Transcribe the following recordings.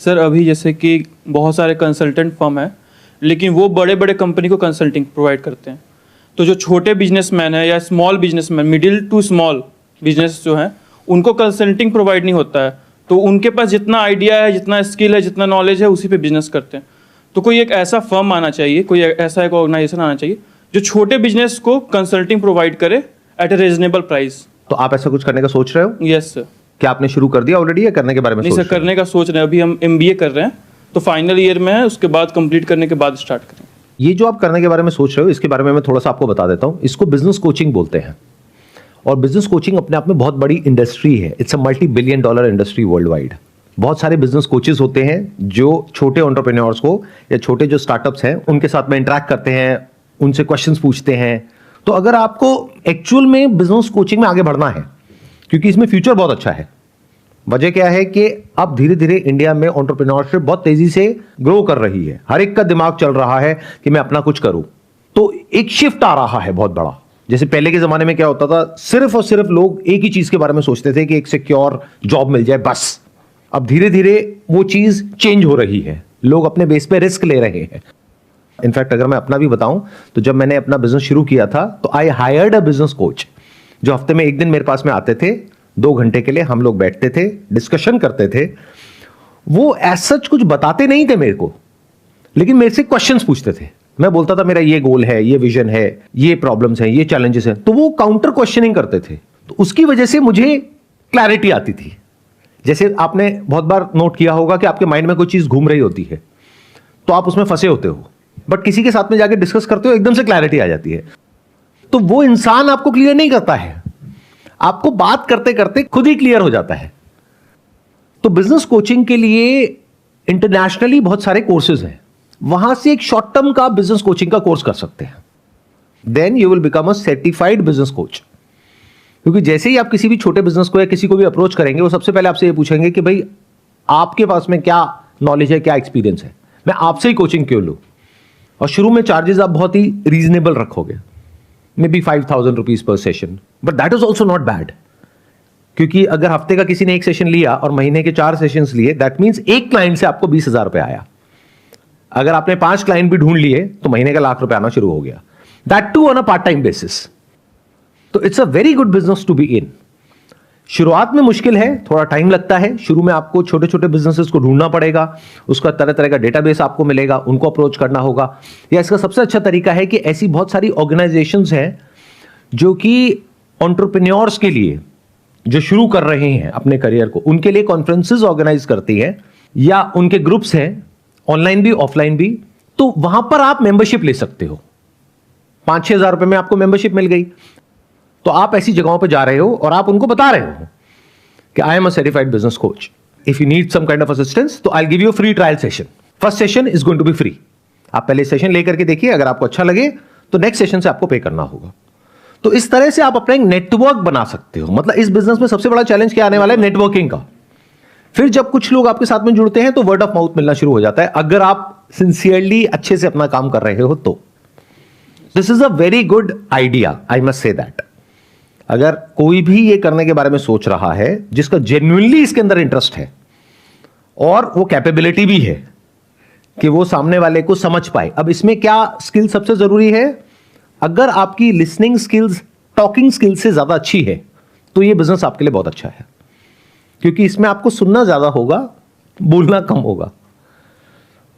Sir अभी जैसे कि बहुत सारे कंसल्टेंट फर्म हैं, लेकिन वो बड़े बड़े कंपनी को कंसल्टिंग प्रोवाइड करते हैं। तो जो छोटे बिजनेसमैन है या small businessman, middle to small business जो हैं, उनको कंसल्टिंग प्रोवाइड नहीं होता है। तो उनके पास जितना आइडिया है, जितना स्किल है, जितना नॉलेज है, उसी पे बिजनेस करते हैं। तो कोई एक ऐसा फर्म आना चाहिए, कोई ऐसा एक ऑर्गेनाइजेशन आना चाहिए जो छोटे बिजनेस को कंसल्टिंग प्रोवाइड करे एट ए रीजनेबल प्राइस। तो आप ऐसा कुछ करने का सोच रहे हो? Yes sir. क्या आपने शुरू कर दिया ऑलरेडी या करने के बारे में नहीं सर, करने का सोच रहे हैं। अभी हम MBA कर रहे हैं, तो फाइनल ईयर में है, उसके बाद कंप्लीट करने के बाद स्टार्ट करें। ये जो आप करने के बारे में सोच रहे हो, इसके बारे में मैं थोड़ा सा आपको बता देता हूं। इसको बिजनेस कोचिंग बोलते हैं, और बिजनेस कोचिंग अपने आप में बहुत बड़ी इंडस्ट्री है। It's a $multi-billion industry world wide. बहुत सारे बिजनेस कोचेस होते हैं जो छोटे एंटरप्रेन्योर्स को या छोटे जो स्टार्टअप्स हैं उनके साथ में इंटरेक्ट करते हैं, उनसे क्वेश्चंस पूछते हैं। तो अगर आपको एक्चुअल में बिजनेस कोचिंग में आगे बढ़ना है, क्योंकि इसमें फ्यूचर बहुत अच्छा है। वजह क्या है कि अब धीरे धीरे इंडिया में एंटरप्रेन्योरशिप बहुत तेजी से ग्रो कर रही है। हर एक का दिमाग चल रहा है कि मैं अपना कुछ करूं। तो एक शिफ्ट आ रहा है बहुत बड़ा। जैसे पहले के जमाने में क्या होता था, सिर्फ और सिर्फ लोग एक ही चीज के बारे में सोचते थे कि एक सिक्योर जॉब मिल जाए बस। अब धीरे धीरे वो चीज चेंज हो रही है, लोग अपने बेस पे रिस्क ले रहे हैं। इनफैक्ट अगर मैं अपना भी बताऊं तो जब मैंने अपना बिजनेस शुरू किया था तो I hired a business coach, जो हफ्ते में एक दिन मेरे पास में आते थे। 2 घंटे के लिए हम लोग बैठते थे, डिस्कशन करते थे। वो ऐसा कुछ बताते नहीं थे मेरे को, लेकिन मेरे से क्वेश्चंस पूछते थे। मैं बोलता था मेरा ये गोल है, ये विजन है, ये प्रॉब्लम्स हैं, ये चैलेंजेस हैं, तो वो काउंटर क्वेश्चनिंग करते थे। तो उसकी वजह से मुझे क्लैरिटी आती थी। जैसे आपने बहुत बार नोट किया होगा कि आपके माइंड में कोई चीज घूम रही होती है, तो आप उसमें फंसे होते हो, बट किसी के साथ में जाके डिस्कस करते हो, एकदम से क्लैरिटी आ जाती है। तो वो इंसान आपको क्लियर नहीं करता है, आपको बात करते करते खुद ही क्लियर हो जाता है। तो बिजनेस कोचिंग के लिए इंटरनेशनली बहुत सारे कोर्सेज हैं, वहां से एक शॉर्ट टर्म का बिजनेस कोचिंग का कोर्स कर सकते हैं। Then you will become a certified business coach. क्योंकि जैसे ही आप किसी भी छोटे बिजनेस को या किसी को भी अप्रोच करेंगे, वो सबसे पहले आपसे ये पूछेंगे कि भाई आपके पास में क्या नॉलेज है, क्या एक्सपीरियंस है, मैं आपसे ही कोचिंग क्यों लूं। और शुरू में चार्जेस आप बहुत ही रीजनेबल रखोगे, may be 5,000 rupees per session, but that is also not bad. क्योंकि अगर हफ्ते का किसी ने एक सेशन लिया और महीने के 4 सेशंस लिए, दैट मीन्स एक क्लाइंट से आपको 20,000 रुपए आया। अगर आपने 5 क्लाइंट भी ढूंढ लिए तो महीने का ₹1,00,000 आना शुरू हो गया, that too on a part time basis. तो it's a very good business to be in. शुरुआत में मुश्किल है, थोड़ा टाइम लगता है। शुरू में आपको छोटे छोटे बिजनेसेस को ढूंढना पड़ेगा, उसका तरह तरह का डेटाबेस आपको मिलेगा, उनको अप्रोच करना होगा। या इसका सबसे अच्छा तरीका है कि ऐसी बहुत सारी ऑर्गेनाइजेशंस हैं जो कि एंटरप्रेन्योर्स के लिए, जो शुरू कर रहे हैं अपने करियर को, उनके लिए कॉन्फ्रेंसेस ऑर्गेनाइज करती है, या उनके ग्रुप्स हैं, ऑनलाइन भी ऑफलाइन भी। तो वहां पर आप मेंबरशिप ले सकते हो। 5-6 हजार रुपए में आपको मेंबरशिप मिल गई। तो आप ऐसी जगहों पे जा रहे हो और आप उनको बता रहे हो कि I am a certified business coach, if you need some kind of assistance तो I give you free trial session. First session is going to be free. आप पहले सेशन लेकर के देखिए, अगर आपको अच्छा लगे तो नेक्स्ट सेशन से आपको पे करना होगा। तो इस तरह से आप अपना एक नेटवर्क बना सकते हो। मतलब इस बिजनेस में सबसे बड़ा चैलेंज क्या आने वाला है? नेटवर्किंग का। फिर जब कुछ लोग आपके साथ में जुड़ते हैं तो वर्ड ऑफ माउथ मिलना शुरू हो जाता है, अगर आप सिंसियरली अच्छे से अपना काम कर रहे हो तो। This is a very good idea, I must say that. अगर कोई भी ये करने के बारे में सोच रहा है, जिसका जेन्युइनली इसके अंदर इंटरेस्ट है और वो कैपेबिलिटी भी है कि वो सामने वाले को समझ पाए। अब इसमें क्या स्किल सबसे जरूरी है? अगर आपकी लिसनिंग स्किल्स टॉकिंग स्किल्स से ज्यादा अच्छी है तो ये बिजनेस आपके लिए बहुत अच्छा है, क्योंकि इसमें आपको सुनना ज्यादा होगा, बोलना कम होगा।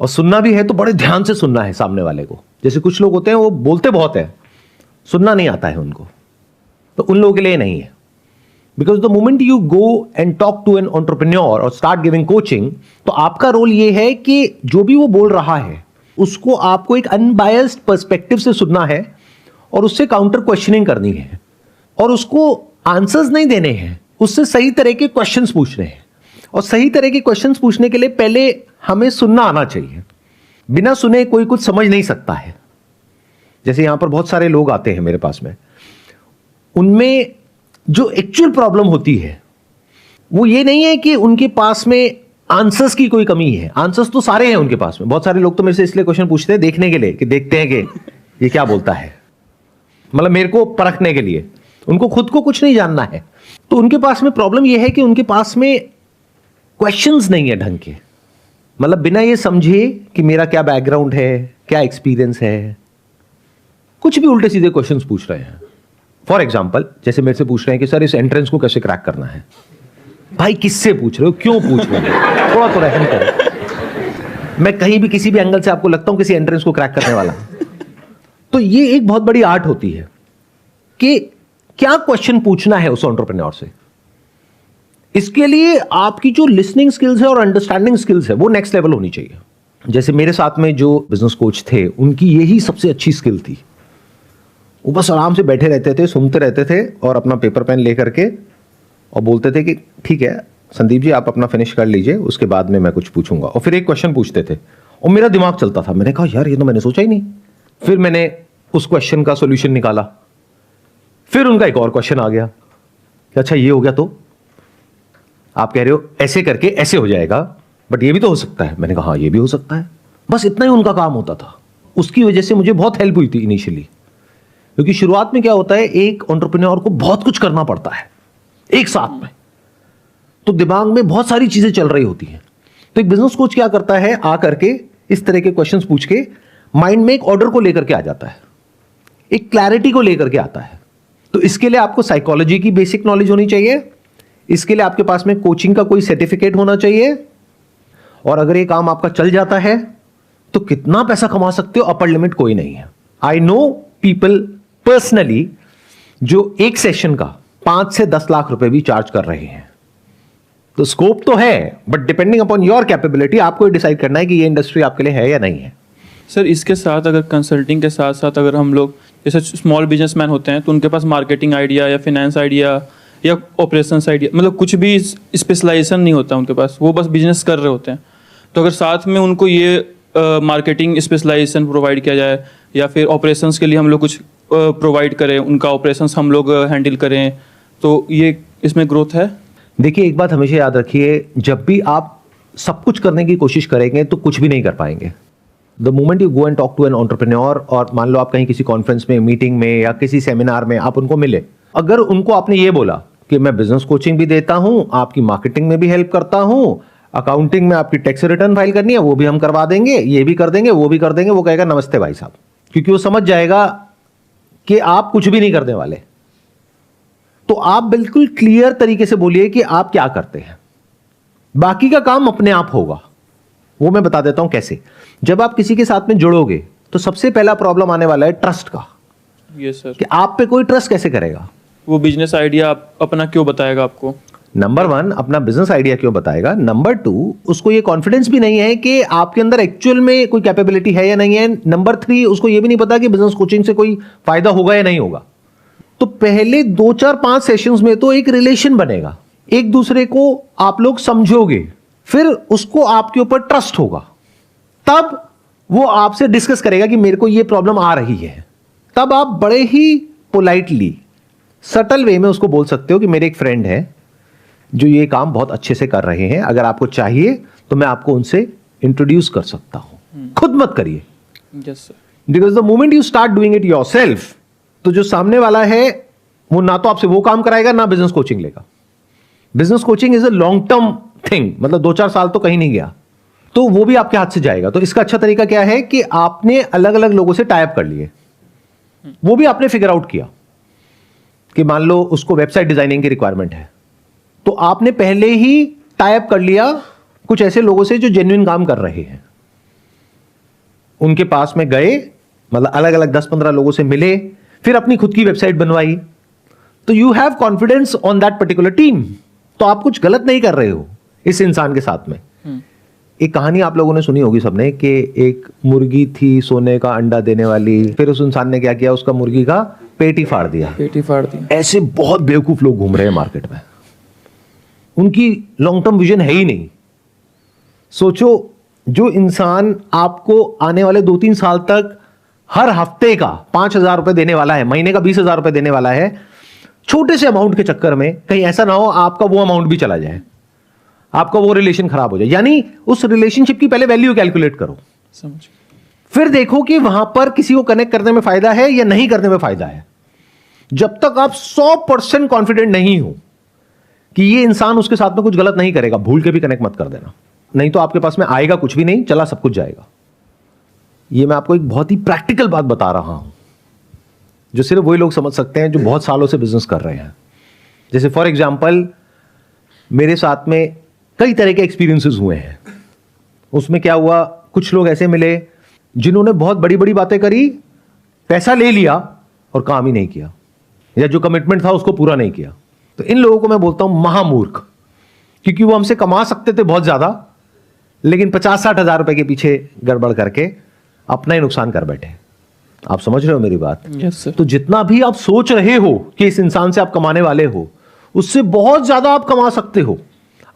और सुनना भी है तो बड़े ध्यान से सुनना है सामने वाले को। जैसे कुछ लोग होते हैं वो बोलते बहुत है, सुनना नहीं आता है उनको, तो उन लोगों के लिए नहीं है। Because the moment you go and talk to an entrepreneur और स्टार्ट गिविंग कोचिंग, तो आपका रोल ये है कि जो भी वो बोल रहा है उसको आपको एक अनबायस्ड पर्सपेक्टिव से सुनना है और उससे काउंटर क्वेश्चनिंग करनी है, और उसको आंसर्स नहीं देने हैं, उससे सही तरह के क्वेश्चंस पूछने हैं। और सही तरह के क्वेश्चंस पूछने के लिए पहले हमें सुनना आना चाहिए। बिना सुने कोई कुछ समझ नहीं सकता है। जैसे यहां पर बहुत सारे लोग आते हैं मेरे पास में, उनमें जो एक्चुअल प्रॉब्लम होती है वो ये नहीं है कि उनके पास में आंसर्स की कोई कमी है। आंसर्स तो सारे हैं उनके पास में। बहुत सारे लोग तो मेरे से इसलिए क्वेश्चन पूछते हैं देखने के लिए कि देखते हैं कि ये क्या बोलता है, मतलब मेरे को परखने के लिए। उनको खुद को कुछ नहीं जानना है। तो उनके पास में प्रॉब्लम यह है कि उनके पास में क्वेश्चंस नहीं है ढंग के। मतलब बिना ये समझे कि मेरा क्या बैकग्राउंड है, क्या एक्सपीरियंस है, कुछ भी उल्टे सीधे क्वेश्चंस पूछ रहे हैं। फॉर एग्जाम्पल, जैसे मेरे से पूछ रहे हैं कि सर इस एंट्रेंस को कैसे क्रैक करना है। भाई किससे पूछ रहे हो, क्यों पूछ रहे हो, थोड़ा तो रहम करो। मैं कहीं भी किसी भी एंगल से आपको लगता हूं किसी एंट्रेंस को क्रैक करने वाला। तो ये एक बहुत बड़ी आर्ट होती है कि क्या क्वेश्चन पूछना है उस एंटरप्रेन्योर से। इसके लिए आपकी जो लिसनिंग स्किल्स है और अंडरस्टैंडिंग स्किल्स है वो नेक्स्ट लेवल होनी चाहिए। जैसे मेरे साथ में जो बिजनेस कोच थे, उनकी यही सबसे अच्छी स्किल थी। वो बस आराम से बैठे रहते थे, सुनते रहते थे और अपना पेपर पेन लेकर के और बोलते थे कि ठीक है संदीप जी आप अपना फिनिश कर लीजिए, उसके बाद में मैं कुछ पूछूंगा। और फिर एक क्वेश्चन पूछते थे और मेरा दिमाग चलता था। मैंने कहा यार ये तो मैंने सोचा ही नहीं। फिर मैंने उस क्वेश्चन का सोल्यूशन निकाला। फिर उनका एक और क्वेश्चन आ गया कि अच्छा ये हो गया तो आप कह रहे हो ऐसे करके ऐसे हो जाएगा, बट ये भी तो हो सकता है। मैंने कहा हाँ ये भी हो सकता है। बस इतना ही उनका काम होता था। उसकी वजह से मुझे बहुत हेल्प हुई थी इनिशियली, क्योंकि शुरुआत में क्या होता है एक एंटरप्रेन्योर को बहुत कुछ करना पड़ता है एक साथ में, तो दिमाग में बहुत सारी चीजें चल रही होती हैं। तो एक बिजनेस कोच क्या करता है, आ करके इस तरह के क्वेश्चंस पूछ के माइंड में एक ऑर्डर को लेकर के आ जाता है, एक क्लैरिटी को लेकर के आता है। तो इसके लिए आपको साइकोलॉजी की बेसिक नॉलेज होनी चाहिए, इसके लिए आपके पास में कोचिंग का कोई सर्टिफिकेट होना चाहिए, और अगर ये काम आपका चल जाता है तो कितना पैसा कमा सकते हो अपर लिमिट कोई नहीं है। आई नो पीपल पर्सनली जो एक सेशन का 5 से 10 लाख रुपए भी चार्ज कर रहे हैं। तो स्कोप तो है, but depending upon your capability आपको डिसाइड करना है कि ये इंडस्ट्री आपके लिए है या नहीं है। सर इसके साथ अगर कंसल्टिंग के साथ साथ अगर हम लोग जैसे स्मॉल बिजनेसमैन होते हैं तो उनके पास मार्केटिंग आइडिया या फाइनेंस आइडिया या ऑपरेशंस आइडिया, मतलब कुछ भी स्पेशलाइजेशन नहीं होता उनके पास, वो बस बिजनेस कर रहे होते हैं। तो अगर साथ में उनको ये मार्केटिंग स्पेशलाइजेशन प्रोवाइड किया जाए या फिर ऑपरेशंस के लिए हम लोग कुछ प्रोवाइड करें, उनका ऑपरेशंस हम लोग हैंडल करें, तो ये इसमें ग्रोथ है। देखिए एक बात हमेशा याद रखिए, जब भी आप सब कुछ करने की कोशिश करेंगे तो कुछ भी नहीं कर पाएंगे। The moment you go and talk to an entrepreneur, और मान लो आप कहीं किसी कॉन्फ्रेंस में, मीटिंग में या किसी सेमिनार में आप उनको मिले, अगर उनको आपने ये बोला कि मैं बिजनेस कोचिंग भी देता हूं, आपकी मार्केटिंग में भी हेल्प करता हूं, अकाउंटिंग में आपकी टैक्स रिटर्न फाइल करनी है वो भी हम करवा देंगे, ये भी कर देंगे वो भी कर देंगे, वो कहेगा नमस्ते भाई साहब, क्योंकि वो समझ जाएगा कि आप कुछ भी नहीं करने वाले। तो आप बिल्कुल क्लियर तरीके से बोलिए कि आप क्या करते हैं, बाकी का काम अपने आप होगा। वो मैं बता देता हूं कैसे। जब आप किसी के साथ में जुड़ोगे तो सबसे पहला प्रॉब्लम आने वाला है ट्रस्ट का। Yes sir. कि आप पे कोई ट्रस्ट कैसे करेगा। वो बिजनेस आइडिया अपना क्यों बताएगा आपको। नंबर 1 अपना बिजनेस आइडिया क्यों बताएगा। नंबर 2 उसको ये कॉन्फिडेंस भी नहीं है कि आपके अंदर एक्चुअल में कोई कैपेबिलिटी है या नहीं है। नंबर 3 उसको ये भी नहीं पता कि बिजनेस कोचिंग से कोई फायदा होगा या नहीं होगा। तो पहले 2 4 5 सेशंस में तो एक रिलेशन बनेगा, एक दूसरे को आप लोग समझोगे, फिर उसको आपके ऊपर ट्रस्ट होगा, तब वो आपसे डिस्कस करेगा कि मेरे को ये प्रॉब्लम आ रही है। तब आप बड़े ही पोलाइटली सटल वे में उसको बोल सकते हो कि मेरे एक फ्रेंड है जो ये काम बहुत अच्छे से कर रहे हैं, अगर आपको चाहिए तो मैं आपको उनसे इंट्रोड्यूस कर सकता हूं। खुद मत करिए। Yes sir. Because the moment you start doing it yourself, तो जो सामने वाला है वो ना तो आपसे वो काम कराएगा ना बिजनेस कोचिंग लेगा। Business coaching is a long term thing, मतलब 2 4 साल तो कहीं नहीं गया, तो वो भी आपके हाथ से जाएगा। तो इसका अच्छा तरीका क्या है कि आपने अलग अलग लोगों से टाइप कर लिए, वो भी आपने फिगर आउट किया कि मान लो उसको वेबसाइट डिजाइनिंग की रिक्वायरमेंट है, तो आपने पहले ही टाइप कर लिया कुछ ऐसे लोगों से जो जेन्युइन काम कर रहे हैं। उनके पास में गए, मतलब अलग अलग 10-15 लोगों से मिले, फिर अपनी खुद की वेबसाइट बनवाई। तो you have confidence on that particular team. तो आप कुछ गलत नहीं कर रहे हो इस इंसान के साथ में। एक कहानी आप लोगों ने सुनी होगी सबने कि एक मुर्गी थी सोने का अंडा देने वाली, फिर उस इंसान ने क्या किया, उसका मुर्गी का पेट ही फाड़ दिया। पेट ही फाड़ दिया। ऐसे बहुत बेवकूफ लोग घूम रहे हैं मार्केट में, उनकी लॉन्ग टर्म विजन है ही नहीं। सोचो जो इंसान आपको आने वाले 2-3 साल तक हर हफ्ते का 5,000 रुपए देने वाला है, महीने का 20,000 रुपए देने वाला है, छोटे से अमाउंट के चक्कर में कहीं ऐसा ना हो आपका वो अमाउंट भी चला जाए, आपका वो रिलेशन खराब हो जाए। यानी उस रिलेशनशिप की पहले वैल्यू कैलकुलेट करो, समझ, फिर देखो कि वहां पर किसी को कनेक्ट करने में फायदा है या नहीं करने में फायदा है। जब तक आप 100% कॉन्फिडेंट नहीं हो कि ये इंसान उसके साथ में कुछ गलत नहीं करेगा, भूल के भी कनेक्ट मत कर देना। नहीं तो आपके पास में आएगा कुछ भी नहीं, चला सब कुछ जाएगा। ये मैं आपको एक बहुत ही प्रैक्टिकल बात बता रहा हूं जो सिर्फ वही लोग समझ सकते हैं जो बहुत सालों से बिजनेस कर रहे हैं। जैसे फॉर एग्जाम्पल मेरे साथ में कई तरह के एक्सपीरियंसेस हुए हैं। उसमें क्या हुआ, कुछ लोग ऐसे मिले जिन्होंने बहुत बड़ी बड़ी बातें करी, पैसा ले लिया और काम ही नहीं किया, या जो कमिटमेंट था उसको पूरा नहीं किया। तो इन लोगों को मैं बोलता हूं महामूर्ख, क्योंकि वो हमसे कमा सकते थे बहुत ज्यादा, लेकिन 50-60 हजार रुपए के पीछे गड़बड़ करके अपना ही नुकसान कर बैठे। आप समझ रहे हो मेरी बात? Yes sir. तो जितना भी आप सोच रहे हो कि इस इंसान से आप कमाने वाले हो, उससे बहुत ज्यादा आप कमा सकते हो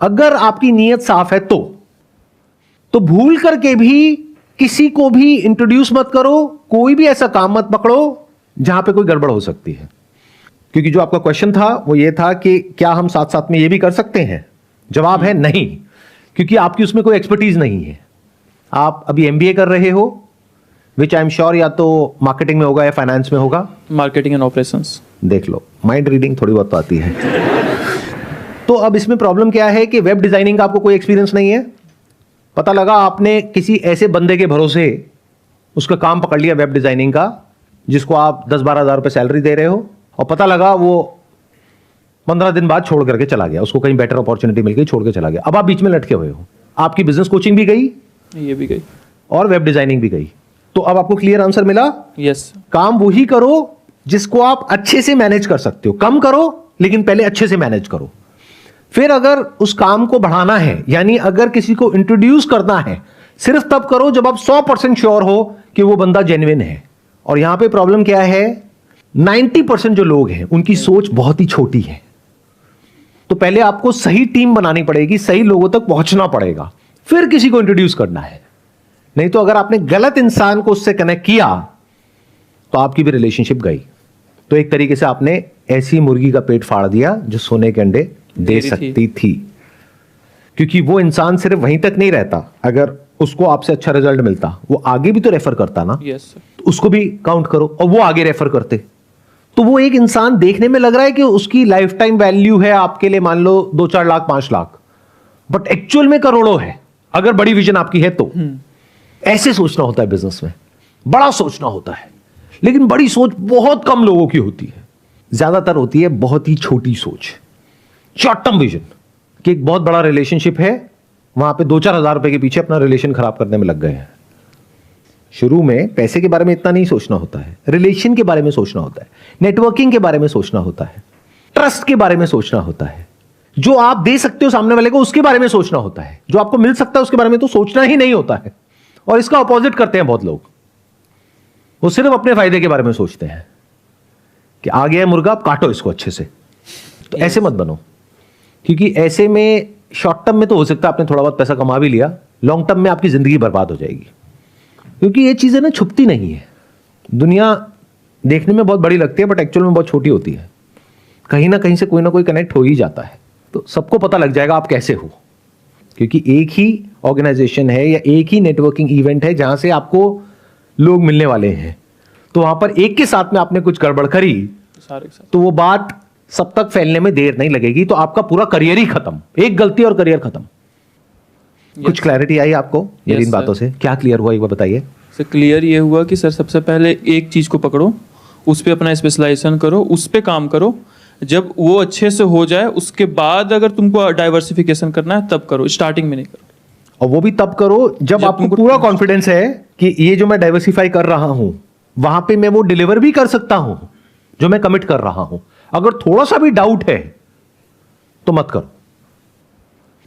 अगर आपकी नीयत साफ है। तो भूल करके भी किसी को भी इंट्रोड्यूस मत करो, कोई भी ऐसा काम मत पकड़ो जहां पे कोई गड़बड़ हो सकती है। क्योंकि जो आपका क्वेश्चन था वो ये था कि क्या हम साथ साथ में ये भी कर सकते हैं? जवाब है नहीं, क्योंकि आपकी उसमें कोई एक्सपर्टीज नहीं है। आप अभी एमबीए कर रहे हो, विच आई एम श्योर या तो मार्केटिंग में होगा या फाइनेंस में होगा। Marketing and operations. देख लो, माइंड रीडिंग थोड़ी बहुत तो आती है। तो अब इसमें प्रॉब्लम क्या है कि वेब डिजाइनिंग का आपको कोई एक्सपीरियंस नहीं है। पता लगा आपने किसी ऐसे बंदे के भरोसे उसका काम पकड़ लिया वेब डिजाइनिंग का, जिसको आप 10-12 हजार रुपए सैलरी दे रहे हो, और पता लगा वो 15 दिन बाद छोड़ करके चला गया, उसको कहीं बेटर अपॉर्चुनिटी मिल गई, छोड़ के चला गया। अब आप बीच में लटके हुए हो, आपकी बिजनेस कोचिंग भी गई, ये भी गई, और वेब डिजाइनिंग भी गई। तो अब आपको क्लियर आंसर मिला। यस। काम वही करो जिसको आप अच्छे से मैनेज कर सकते हो। कम करो लेकिन पहले अच्छे से मैनेज करो। फिर अगर उस काम को बढ़ाना है, यानी अगर किसी को इंट्रोड्यूस करना है, सिर्फ तब करो जब आप 100% श्योर हो कि वो बंदा जेन्युइन है। और यहां पे प्रॉब्लम क्या है, 90% जो लोग हैं उनकी सोच बहुत ही छोटी है। तो पहले आपको सही टीम बनानी पड़ेगी, सही लोगों तक पहुंचना पड़ेगा, फिर किसी को इंट्रोड्यूस करना है। नहीं तो अगर आपने गलत इंसान को उससे कनेक्ट किया तो आपकी भी रिलेशनशिप गई। तो एक तरीके से आपने ऐसी मुर्गी का पेट फाड़ दिया जो सोने के अंडे दे सकती थी। क्योंकि वो इंसान सिर्फ वहीं तक नहीं रहता, अगर उसको आपसे अच्छा रिजल्ट मिलता वो आगे भी तो रेफर करता ना। Yes sir. तो उसको भी काउंट करो, और वो आगे रेफर करते। तो वो एक इंसान देखने में लग रहा है कि उसकी लाइफ टाइम वैल्यू है आपके लिए मान लो 2-4 लाख 5 लाख, बट एक्चुअल में करोड़ों है अगर बड़ी विजन आपकी है तो। ऐसे सोचना होता है बिजनेस में, बड़ा सोचना होता है। लेकिन बड़ी सोच बहुत कम लोगों की होती है, ज्यादातर होती है बहुत ही छोटी सोच, शॉर्ट टर्म विजन। कि एक बहुत बड़ा रिलेशनशिप है, वहां पे 2-4 हजार रुपए के पीछे अपना रिलेशन खराब करने में लग गए हैं। शुरू में पैसे के बारे में इतना नहीं सोचना होता है, रिलेशन के बारे में सोचना होता है, नेटवर्किंग के बारे में सोचना होता है, ट्रस्ट के बारे में सोचना होता है, जो आप दे सकते हो सामने वाले को उसके बारे में सोचना होता है, जो आपको मिल सकता है उसके बारे में तो सोचना ही नहीं होता है। और इसका अपोजिट करते हैं बहुत लोग, वो सिर्फ अपने फायदे के बारे में सोचते हैं कि आ गया है मुर्गा, आप काटो इसको अच्छे से। तो ऐसे मत बनो, क्योंकि ऐसे में शॉर्ट टर्म में तो हो सकता है आपने थोड़ा बहुत पैसा कमा भी लिया, लॉन्ग टर्म में आपकी जिंदगी बर्बाद हो जाएगी। क्योंकि ये चीजें ना छुपती नहीं है। दुनिया देखने में बहुत बड़ी लगती है बट एक्चुअल में बहुत छोटी होती है। कहीं ना कहीं से कोई ना कोई कनेक्ट हो ही जाता है, तो सबको पता लग जाएगा आप कैसे हो। क्योंकि एक ही ऑर्गेनाइजेशन है या एक ही नेटवर्किंग इवेंट है जहां से आपको लोग मिलने वाले हैं, तो वहां पर एक के साथ में आपने कुछ गड़बड़ करी सारे के साथ, तो वो बात सब तक फैलने में देर नहीं लगेगी, तो आपका पूरा करियर ही खत्म। एक गलती और करियर खत्म। कुछ क्लैरिटी आई आपको मेरी इन बातों से? क्या क्लियर हुआ एक बार बताइए। सर क्लियर ये हुआ कि सर सबसे पहले एक चीज को पकड़ो, उस पे अपना स्पेशलाइजेशन करो, उस पे काम करो। जब वो अच्छे से हो जाए उसके बाद अगर तुमको डाइवर्सिफिकेशन करना है तब करो, स्टार्टिंग में नहीं करो। और वो भी तब करो जब आपको पूरा कॉन्फिडेंस है कि ये जो मैं डाइवर्सिफाई कर रहा हूं वहां पे मैं वो डिलीवर भी कर सकता हूं जो मैं कमिट कर रहा हूं। अगर थोड़ा सा भी डाउट है तो मत करो।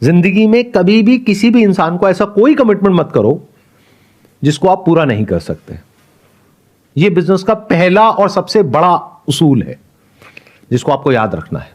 जिंदगी में कभी भी किसी भी इंसान को ऐसा कोई कमिटमेंट मत करो जिसको आप पूरा नहीं कर सकते। यह बिजनेस का पहला और सबसे बड़ा उसूल है जिसको आपको याद रखना है।